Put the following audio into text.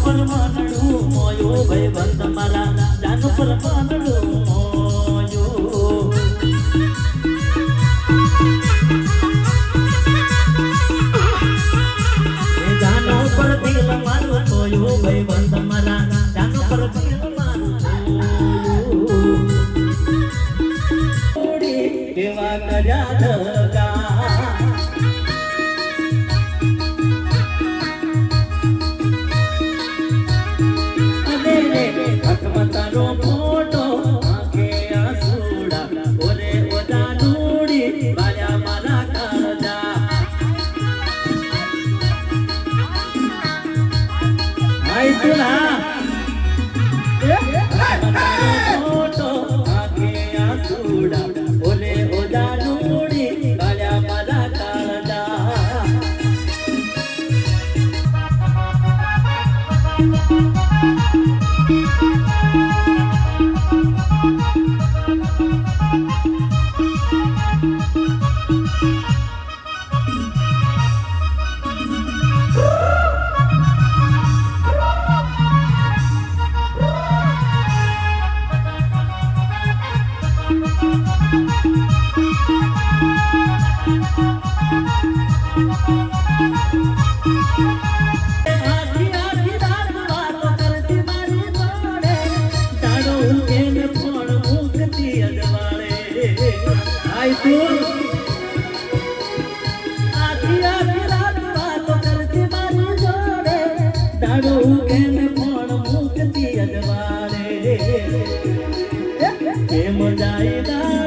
પર માનડું મોયો ભાઈ બંધ મારા જાન પર માનડું મોયો જાનો પર દિલ મારું મોયો ભાઈ બંધ મારા જાનો પર દિલ મારું મોડી કેવા કર્યા ધગા તારો ફોટો આંખે આસુડા ઓરે ઓદા નૂડી બાળ્યા મારા કાળજા આઈ તુલા તારો ફોટો આંખે આસુડા ઓરે ઓદા નૂડી બાળ્યા મારા કાળજા કેમ જાય